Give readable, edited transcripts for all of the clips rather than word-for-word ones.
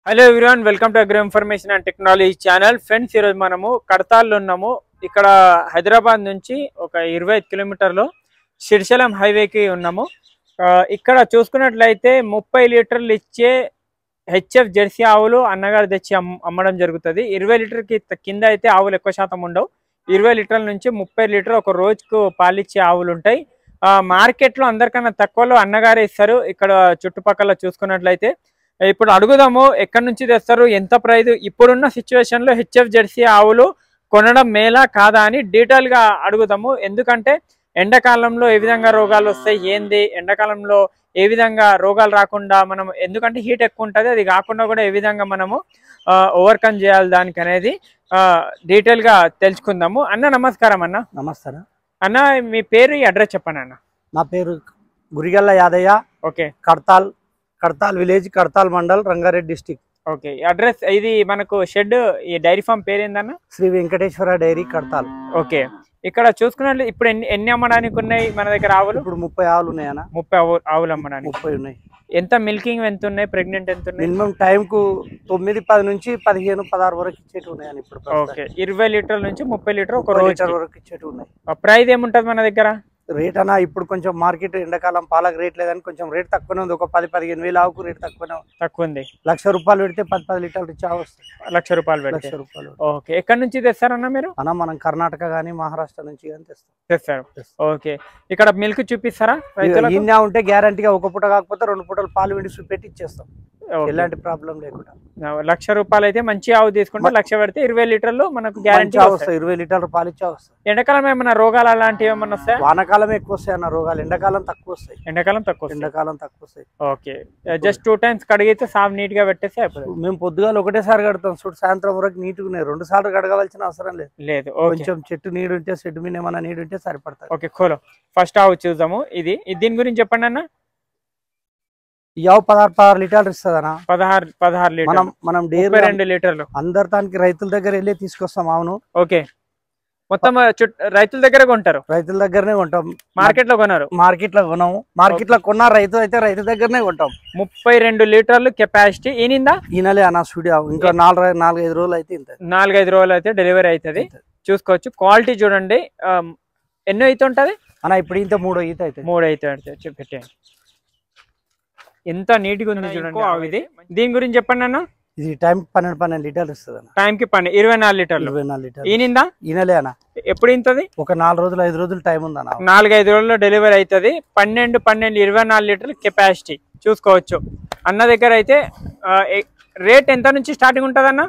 Hello everyone, welcome to agro information and technology channel. Friends, ఈరోజు మనము కడతాల్లో ఉన్నాము. ఇక్కడ హైదరాబాద్ నుంచి ఒక 25 కిలోమీటర్లు శ్రీశైలం హైవేకి ఉన్నాము. ఇక్కడ చూసుకున్నట్లయితే 30 లీటర్లు ఇచ్చే హెచ్ఎఫ్ జెర్సీ ఆవులు అన్నగారు తెచ్చి అమ్మడం జరుగుతుంది. 20 లీటర్కి కింద అయితే ఆవులు ఎక్కువ శాతం ఉండవు. 20 లీటర్ల నుంచి 30 లీటర్ ఒక రోజుకు పాలిచ్చే ఆవులు ఉంటాయి. మార్కెట్లో అందరికన్నా తక్కువలో అన్నగారే ఇస్తారు. ఇక్కడ చుట్టుపక్కల చూసుకున్నట్లయితే ఇప్పుడు అడుగుదాము, ఎక్కడి నుంచి తెస్తారు, ఎంత ప్రైజ్, ఇప్పుడున్న సిచ్యువేషన్లో హెచ్ఎఫ్ జెర్సీ ఆవులు కొనడం మేలా కాదా అని డీటెయిల్గా అడుగుదాము. ఎందుకంటే ఎండాకాలంలో ఏ విధంగా రోగాలు వస్తాయి, ఏంది ఎండాకాలంలో ఏ విధంగా రోగాలు రాకుండా మనం, ఎందుకంటే హీట్ ఎక్కువ ఉంటుంది, అది కాకుండా కూడా ఏ విధంగా మనము ఓవర్కమ్ చేయాలి దానికి అనేది డీటెయిల్గా తెలుసుకుందాము. అన్న నమస్కారం. అన్న నమస్కారం. అన్న మీ పేరు, అడ్రస్ చెప్పండి అన్న. నా పేరు Gurigalla Yadaiah. Okay. Kadtal village, Kadtal mandal, Rangareddy district. Okay. Address ఇది మనకు షెడ్, ఈ డైరీ ఫామ్ పేరు ఏందన్న? శ్రీ వెంకటేశ్వర డైరీ కడతాల్. ఓకే. ఇక్కడ చూసుకున్నట్లు ఇప్పుడు ఎన్ని అమ్మడానికి ఉన్నాయి మన దగ్గర ఆవులు? ఇప్పుడు 30 ఆవులు ఉన్నాయన్న. 30 ఆవులు అమ్మడానికి. 30 ఉన్నాయి. ఎంత మిల్కింగ్ ఎంత ఉన్నాయి, ప్రెగ్నెంట్ ఎంత ఉన్నాయి? మినిమం టైం కు 9-10 నుంచి 15-16 వరకు ఇచ్చేటి ఉన్నాయని ఇప్పుడు. ఓకే. 20 లీటర్ల నుంచి 30 లీటర్ ఒక రోజు వరకు ఇచ్చేటి ఉన్నాయి. ప్రైస్ ఏముంటది మన దగ్గర? రేట్ అన్న ఇప్పుడు కొంచెం మార్కెట్ ఎండాకాలం పాలకు రేట్ లేదని కొంచెం రేట్ తక్కువనే ఉంది. ఒక 10-15 వేలు ఆవుకు రేట్ తక్కువ ఉంది. ₹1,00,000 పెడితే 10 లీటర్లు ఇచ్చి ఆవు వస్తుంది. ₹1,00,000. ఓకే. ఎక్కడి నుంచి తెస్తారన్నా మీరు? అన్న మనం కర్ణాటక గానీ మహారాష్ట్ర నుంచి కానీ తెస్తారు. ఓకే. ఇక్కడ మిల్క్ చూపిస్తారా? ఇన్నా ఉంటే గ్యారంటీగా ఒక పూట కాకపోతే 2 పూటలు పాలు విడి చూపెట్టి ఇచ్చేస్తాం, ఎలాంటి ప్రాబ్లం లేకుండా. ₹1,00,000 అయితే మంచి ఆవు తీసుకుంటే 1,00,000 పెడితే 20 లీటర్లు మనకు గ్యారంటీ వస్తాయి. 20 లీటర్లు పాలు ఇచ్చా వస్తాయి. ఎండాకాలం ఏమైనా రోగాలు అలాంటివి ఏమన్నా వస్తాయి? వానాకాలం ఎక్కువ వస్తాయి అన్న రోగాలు, ఎండాకాలం తక్కువ వస్తాయి. ఎండాకాలం తక్కువ వస్తాయి. ఓకే. జస్ట్ 2 టైమ్స్ కడిగితే సాఫ్ నీట్ గా పెట్టేసి అయిపోతుంది. మేము పొద్దుగాల ఒకటేసారి కడతాం చూడు, సాయంత్రం వరకు నీట్గా ఉన్నాయి. 2 సార్లు కడగవలసిన అవసరం లేదు. కొంచెం చెట్టు నీడు ఉంటే, చెట్టు మీద ఏమైనా నీడు ఉంటే సరిపడతాయి. ఓకే. కోలో ఫస్ట్ ఆవు చూద్దాము. ఇది దీని గురించి చెప్పండి అన్న. ఈ ఆవు 16 లీటర్లు ఇస్తుంది అన్న. 16 లీటర్లు. మనం 32 లీటర్లు అందరు దానికి రైతుల దగ్గర వెళ్ళి తీసుకొస్తాం అవును. ఓకే. మొత్తం రైతుల దగ్గర కొంటారు? రైతుల దగ్గరనే కొంటాం. మార్కెట్ లో కొన్నారు? మార్కెట్ లో కొన్నాము. మార్కెట్ లో కొన్న రైతు అయితే రైతు దగ్గరనే కొంటాం. 32 లీటర్లు కెపాసిటీ. ఈనలే అన్న స్టూడియో. ఇంకా 4-5 రోజులు అయితే 4-5 రోజులు అయితే డెలివరీ అవుతుంది. చూసుకోవచ్చు. క్వాలిటీ చూడండి. ఎన్నో ఈత ఉంటది అన్న? ఇప్పుడు ఇంత 3 ఈత అయితే. 3 అయితే పెట్టండి. ఎంత నీట్ గా ఉంది చూడండి ఇది. దీని గురించి చెప్పండి అన్న. ఇది టైం 12 లీటర్లు ఇస్తుంది అన్న. టైం కి 24 లీటర్లు. ఈనిందా? ఈనలే అన్న. ఎప్పుడు ఇంతది? ఒక 4-5 రోజులు టైం ఉంది అన్న. 4-5 రోజుల్లో డెలివరీ అవుతుంది. 12 24 లీటర్లు కెపాసిటీ చూసుకోవచ్చు. అన్న దగ్గర అయితే రేట్ ఎంత నుంచి స్టార్టింగ్ ఉంటది అన్న?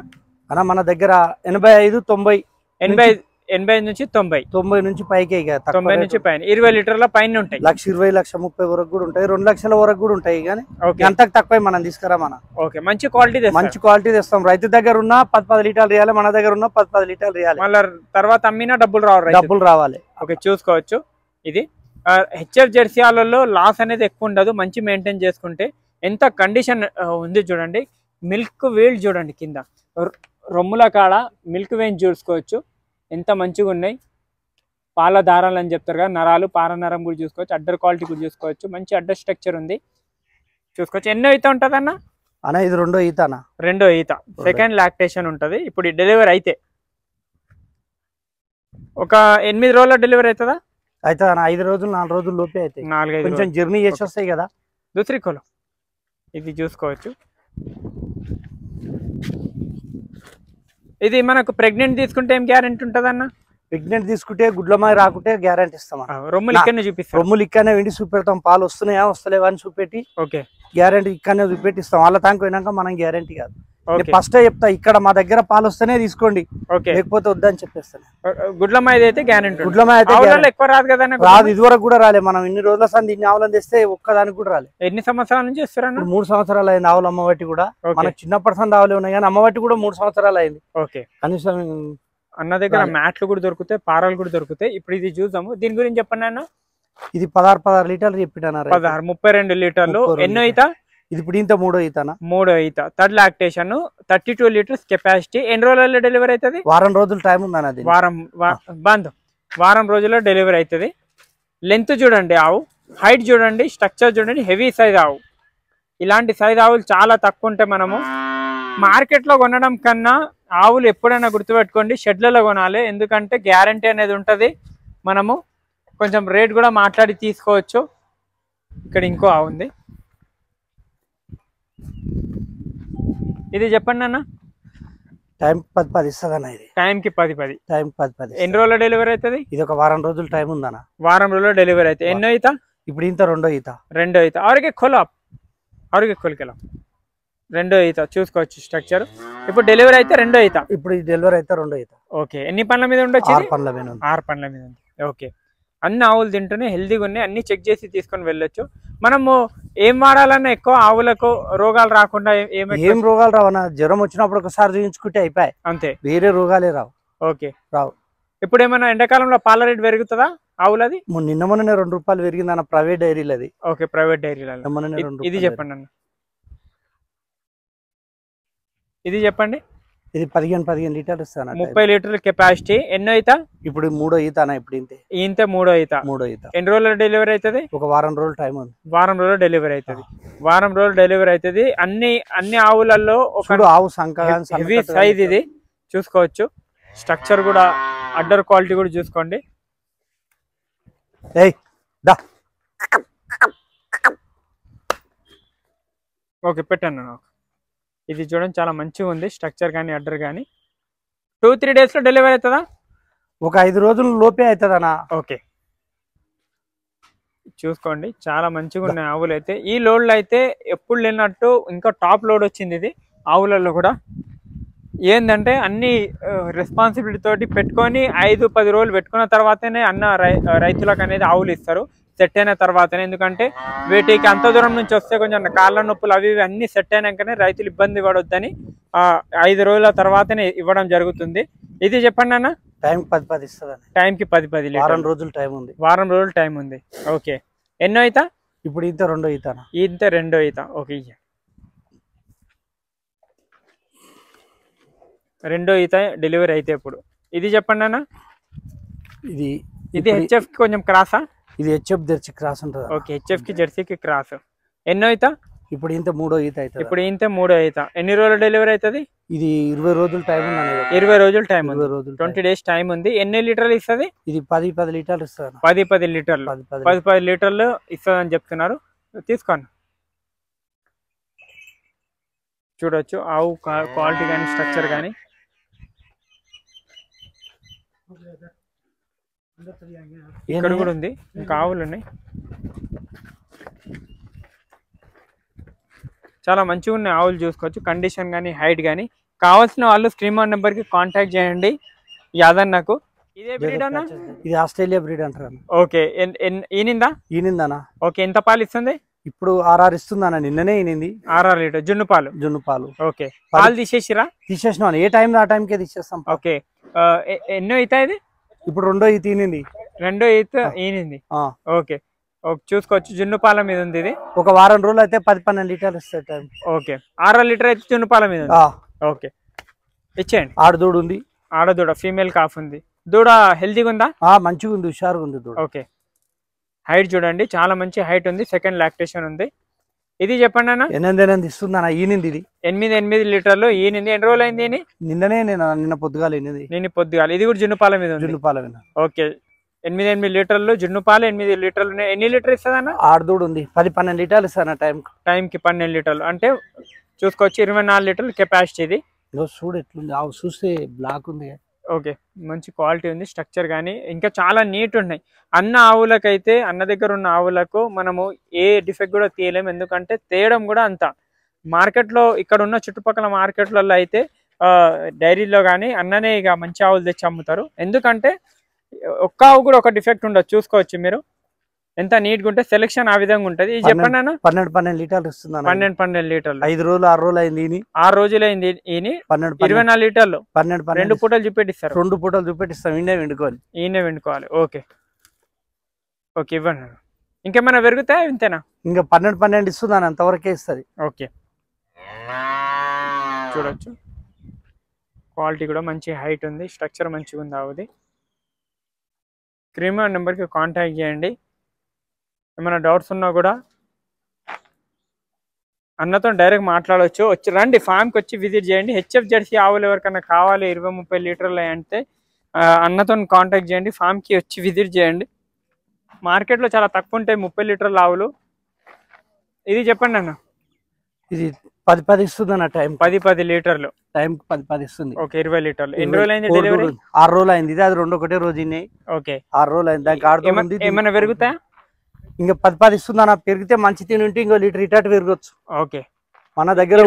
మన దగ్గర 85-90. 80 నుంచి 90 నుంచి పైకి. 90 నుంచి పైన 20 లీటర్ల పైన ఉంటాయి. 1,20,000 1,30,000 వరకు కూడా ఉంటాయి. 2,00,000 వరకు కూడా ఉంటాయి. కానీ అంతకు తక్కువ మనం తీసుకురా మన. ఓకే. మంచి క్వాలిటీ తెస్తాం. రైతు దగ్గర ఉన్న 10 లీటర్లు ఇవ్వాలి, మన దగ్గర ఉన్న 10 లీటర్లు ఇవ్వాలి. మళ్ళీ తర్వాత అమ్మినా డబ్బులు రావాలి. ఓకే. చూసుకోవచ్చు. ఇది హెచ్ఎఫ్ జెర్సీ ఆవులలో లాస్ అనేది ఎక్కువ ఉండదు, మంచి మెయింటైన్ చేసుకుంటే. ఎంత కండిషన్ ఉంది చూడండి. మిల్క్ వేల్ చూడండి, కింద రొమ్ముల కాడ మిల్క్ వేన్ చూసుకోవచ్చు. ఎంత మంచిగా ఉన్నాయి. పాల దారాలు అని చెప్తారు కదా, నరాలు, పార నరం కూడా చూసుకోవచ్చు. అడ్డర్ క్వాలిటీ కూడా చూసుకోవచ్చు. మంచి అడ్డర్ స్ట్రక్చర్ ఉంది చూసుకోవచ్చు. ఎన్నో ఈత ఉంటుంది అన్న? ఇది 2వ ఈత అన్న. 2వ ఈత. సెకండ్ లాక్టేషన్ ఉంటుంది. ఇప్పుడు డెలివరీ అయితే ఒక 8 రోజుల్లో డెలివరీ అవుతుందా? అయితే 5 రోజులు 4 రోజుల లోపే అయితే. 4-5 కొంచెం జర్నీ చేసి వస్తాయి కదా. దూసరికోలో ఇది చూసుకోవచ్చు. ఇది మనకు ప్రెగ్నెంట్ తీసుకుంటే ఏం గ్యారెంటీ ఉంటుంది అన్న? ప్రెగ్నెంట్ తీసుకుంటే గుడ్లమాయి రాకుంటే గ్యారెంటీ ఇస్తాం. రొమ్ములు ఇక్కడనే చూపిస్తాం. రొమ్ములు ఇక్కడనే వెండి చూపెడతాం. పాలు వస్తున్నాయా వస్తలేవా అని చూపెట్టి ఓకే గ్యారెంటీ ఇక్కడనే చూపెట్టిస్తాం. వాళ్ళ తానికి పోయినాక మనం గ్యారెంటీ కాదు. ఫస్ట్ చెప్తా, ఇక్కడ మా దగ్గర పాలు వస్తేనే తీసుకోండి, లేకపోతే వద్దని చెప్పేస్తాను. గుడ్లమాయి అయితే గ్యారెంటీ. గుడ్లమాయి అయితే ఎక్కువ రాదు కదా? రాదు. ఇది వరకు కూడా రాలే. మనం ఇన్ని రోజుల సంది ఇన్ని ఆవులను తెస్తే ఒక్కదానికి కూడా రాలే. ఎన్ని సంవత్సరాల నుంచి ఇస్తారన్న? 3 సంవత్సరాలు అయింది ఆవులు అమ్మబట్టి కూడా. మనకు చిన్నప్పటి సంది ఆవులే ఉన్నాయి కానీ అమ్మబట్టి కూడా 3 సంవత్సరాలు అయింది. ఓకే. కనీసం అన్న దగ్గర మ్యాట్లు కూడా దొరుకుతాయి, పారాలు కూడా దొరుకుతాయి. ఇప్పుడు ఇది చూద్దాము. దీని గురించి చెప్పండి అన్న. ఇది 16 లీటర్లు చెప్పినా. 32 లీటర్లు. ఎన్నో ఈత? ఇది ఇప్పుడు ఇంత 3వ ఈత. 3వ ఈత. Third lactation. 32 litres capacity. ఎన్ని రోజుల్లో డెలివరీ అవుతుంది? వారం రోజులు టైం ఉంది అన్నది. వారం రోజుల్లో డెలివరీ అవుతుంది. లెంత్ చూడండి ఆవు, హైట్ చూడండి, స్ట్రక్చర్ చూడండి. హెవీ సైజ్ ఆవు. ఇలాంటి సైజ్ ఆవులు చాలా తక్కువ ఉంటాయి. మనము మార్కెట్లో కొనడం కన్నా ఆవులు ఎప్పుడైనా గుర్తుపెట్టుకోండి షెడ్లలో కొనాలి, ఎందుకంటే గ్యారంటీ అనేది ఉంటుంది. మనము కొంచెం రేట్ కూడా మాట్లాడి తీసుకోవచ్చు. ఇక్కడ ఇంకో ఆవు ఉంది, ఇది చెప్పండి అన్న. టైం 10 ఇస్తుంది అన్న. ఇది టైంకి 10. టైం 10. ఎన్ని రోజుల్లో డెలివరీ అవుతుంది? ఇది ఒక వారం రోజులు టైం ఉందన్న. వారం రోజుల్లో డెలివరీ అవుతుంది. ఎన్నో ఈత? ఇప్పుడు ఇంత రెండో ఈత. ఆరుగే ఖోలా ఖోల్కెలా రెండో ఈత చూసుకోవచ్చు స్ట్రక్చర్. ఇప్పుడు డెలివరీ అయితే రెండో ఈత. ఇప్పుడు డెలివరీ అయితే రెండో ఈత. ఓకే, ఎన్ని పండ్ల మీద ఉండొచ్చు? 6 పండ్ల మీద ఉంది. 6 పండ్ల మీద ఉంది. ఓకే, అన్ని ఆవులు తింటూనే హెల్తీగా ఉన్నాయి, అన్ని చెక్ చేసి తీసుకొని వెళ్ళొచ్చు. మనము ఏం వాడాలన్నా ఎక్కువ ఆవులకు రోగాలు రాకుండా ఏం రోగాలు రావన్నా, జ్వరం వచ్చినప్పుడు ఒకసారి చూపించుకుంటే అయిపోయాయి, అంతే, వేరే రోగాలే రావు. ఓకే, రావు. ఇప్పుడు ఏమైనా ఎండాకాలంలో పాల రేట్ పెరుగుతుందా ఆవులది? మొన్ననే 2 రూపాయలు పెరిగింది అన్న ప్రైవేట్ డైరీలది. ఓకే, ప్రైవేట్ డైరీలలో. ఇది చెప్పండి అన్న, ఇది చెప్పండి. ఇది 15 లీటర్లు ఇస్తాను. 30 లీటర్ల కెపాసిటీ. ఎన్నో ఈత? ఇప్పుడు మూడో ఈత అన్న. ఇప్పుడు ఇంతే మూడో ఈత. ఎన్ని రోజుల డెలివరీ అవుతుంది? ఒక వారం రోజులు టైం ఉంది. వారం రోజులు డెలివరీ అవుతుంది. వారం రోజులు డెలివరీ అవుతుంది. అన్ని ఆవులలో ఒక ఆవు హెవీ సైజ్ ఇది చూసుకోవచ్చు. స్ట్రక్చర్ కూడా అడ్డర్ క్వాలిటీ కూడా చూసుకోండి. ఓకే, పెట్టాను నాకు. ఇది చూడండి చాలా మంచిగా ఉంది స్ట్రక్చర్ కానీ అడ్డర్ కానీ. 2-3 days లో డెలివరీ అవుతుందా? ఒక 5 రోజుల లోపే అవుతుంది అన్న. ఓకే, చూసుకోండి చాలా మంచిగా ఉన్నాయి ఆవులు అయితే. ఈ లోడ్లు అయితే ఎప్పుడు లేనట్టు ఇంకా టాప్ లోడ్ వచ్చింది ఇది ఆవులలో కూడా. ఏంటంటే అన్ని రెస్పాన్సిబిలిటీ తోటి పెట్టుకొని 5-10 రోజులు పెట్టుకున్న తర్వాతనే రైతులకు అనేది ఆవులు ఇస్తారు, సెట్ అయిన తర్వాతనే. ఎందుకంటే వీటికి అంత దూరం నుంచి వస్తే కొంచెం కాళ్ళ నొప్పులు అవి ఇవి అన్ని సెట్ అయినాకనే రైతులు ఇబ్బంది పడొద్దని 5 రోజుల తర్వాతనే ఇవ్వడం జరుగుతుంది. ఇది చెప్పండి అన్న. టైం 10 ఇస్తుంది. టైంకి 10 వారం రోజులు టైం ఉంది. వారం రోజులు టైం ఉంది. ఓకే, ఎన్నో ఈత? ఇప్పుడు ఇంత రెండో ఈత. ఇంత రెండో ఈత. ఓకే, రెండో ఈత డెలివరీ అయితే ఇప్పుడు. ఇది చెప్పండి అన్న. ఇది హెచ్ఎఫ్ కి కొంచెం క్రాసా? ఇది హెచ్ఎఫ్ జెర్సీ క్రాస్ ఉంటుంది. ఓకే, హెచ్ఎఫ్ కి జెర్సీకి క్రాస్. ఎన్నో ఈత? ఇప్పుడు ఇంత మూడో ఈత అవుతుంది. ఇప్పుడు ఇంత మూడో ఈత. ఎన్ని రోజులు డెలివరీ అవుతుంది? ఇది 20 రోజులు టైం ఉంది. 20 రోజులు టైం ఉంది. 20 days టైం ఉంది. ఎన్ని లీటర్లు ఇస్తుంది? ఇది 10 లీటర్లు ఇస్తుంది. 10 లీటర్లు. 10 లీటర్లు ఇస్తుంది అని చెప్తున్నారు. తీసుకోండి, చూడొచ్చు ఆవు క్వాలిటీ కానీ స్ట్రక్చర్ కానీ. ఇక్కడ కూడా ఉంది, ఇంకా ఆవులు ఉన్నాయి. చాలా మంచిగా ఉన్నాయి ఆవులు చూసుకోవచ్చు. కండిషన్ కానీ హైట్ కానీ. కావాల్సిన వాళ్ళు స్క్రీన్ నెంబర్ కి కాంటాక్ట్ చేయండి యాదన్నకు. ఇదే బ్రీడ్ అన్న? ఇది ఆస్ట్రేలియా బ్రీడ్ అంటారు. ఓకే, ఈనిందా? ఓకే, ఎంత పాలు ఇస్తుంది? ఇప్పుడు 6 ఇస్తుంది అన్న. నిన్ననే ఈనింది. 6 లీటర్ జున్ను పాలు. ఓకే, పాలు తీసేసినాం. ఏ టైం ఆ టైంకే తీసేస్తాం. ఓకే, ఎన్నో ఈత ఇది? ఇప్పుడు రెండో ఈత ఈనింది. ఓకే, చూసుకోవచ్చు జున్ను పాల మీద ఉంది ఇది. ఒక వారం రోజులు అయితే 10-12 లీటర్లు ఇస్తుంది టైం. ఓకే, 6 లీటర్ అయితే జున్ను పాల మీద. ఓకే, ఇచ్చేయండి. ఆడదూడు ఉంది. ఆడదూడ ఫీమేల్ కాఫ్ ఉంది. దూడ హెల్తీగా ఉందా? మంచిగా ఉంది, హుషారుగా ఉంది దూడ. ఓకే, హైట్ చూడండి చాలా మంచి హైట్ ఉంది. సెకండ్ లాక్టేషన్ ఉంది. ఇది చెప్పండి అన్న. 8 ఇస్తుంది అన్న. ఈనింది ఇది 8 లీటర్లు ఈనింది. ఎన్ని రోజులు అయింది? నిన్న పొద్దుగాల ఈనింది. ఇది కూడా జున్ను పాల మీద. ఓకే, 8 లీటర్లు జున్ను పాలు. 8 లీటర్లు. ఎన్ని లీటర్ ఇస్తుంది అన్న? ఆడదూడు ఉంది. 10-12 లీటర్లు ఇస్తాను టైంకి 12 లీటర్లు. అంటే చూసుకోవచ్చు 24 లీటర్లు కెపాసిటీ ఇది. చూడు ఎట్లుంది ఆవు, చూస్తే బ్లాక్ ఉంది. ఓకే, మంచి క్వాలిటీ ఉంది స్ట్రక్చర్ కానీ. ఇంకా చాలా నీట్ ఉన్నాయి. అన్న ఆవులకైతే అన్న దగ్గర ఉన్న ఆవులకు మనము ఏ డిఫెక్ట్ కూడా తీయలేము, ఎందుకంటే తేయడం కూడా అంత. మార్కెట్లో ఇక్కడ ఉన్న చుట్టుపక్కల మార్కెట్లలో అయితే డైరీలో కానీ అన్ననే ఇక మంచి ఆవులు తెచ్చి అమ్ముతారు. ఎందుకంటే ఒక్క ఆవు కూడా ఒక డిఫెక్ట్ ఉండదు. చూసుకోవచ్చు మీరు ఎంత నీట్ గా ఉంటే. సెలెక్షన్ ఆ విధంగా ఉంటది. ఇది చెప్పండి అన్న. 12 లీటర్లు ఇస్తుంది. 12 లీటర్లు. 5 రోజులు 6 రోజులు అయింది. 6 రోజులు అయింది. 24 లీటర్లు. 2 పూటలు చూపెట్టిస్తారు. 2 పూటలు చూపెట్టిస్తాం. ఈయనే వండుకోవాలి. ఓకే, ఓకే, ఇవ్వండి. ఇంకేమైనా పెరుగుతాయా? ఇంతేనా? ఇంకా 12 ఇస్తుంది అని అంతవరకే ఇస్తుంది. ఓకే, చూడొచ్చు క్వాలిటీ కూడా మంచి హైట్ ఉంది. స్ట్రక్చర్ మంచిగా ఉంది ఆవుది. స్క్రీన్ నెంబర్కి కాంటాక్ట్ చేయండి. ఏమైనా డౌట్స్ ఉన్నా కూడా అన్నతో డైరెక్ట్ మాట్లాడవచ్చు. వచ్చి రండి ఫామ్కి వచ్చి విజిట్ చేయండి. హెచ్ఎఫ్ జెర్సీ ఆవులు ఎవరికైనా కావాలి 20-30 లీటర్లు అంటే అన్నతో కాంటాక్ట్ చేయండి. ఫామ్కి వచ్చి విజిట్ చేయండి. మార్కెట్లో చాలా తక్కువ ఉంటాయి 30 లీటర్ల ఆవులు. ఇది చెప్పండి అన్న. ఇది 10 ఇస్తుంది అన్న. టైం 10 లీటర్లు. టైం 10 ఇస్తుంది. ఓకే 20 లీటర్లు. ఎన్ని రోజులు అయింది డెలివరీ? 6 రోజులు అయింది. ఇది అది 2 ఒకటే రోజు ఇన్నాయి. ఓకే 6 రోజులు అయింది. దానికి ఆడుతుంది. ఏమైనా పెరుగుతాయా? ఇంకా 10 ఇస్తుంది అన్న. పెరిగితే మంచి తిని ఉంటే ఇంకో లీటర్ ఇటు పెరగచ్చు. ఓకే మన దగ్గర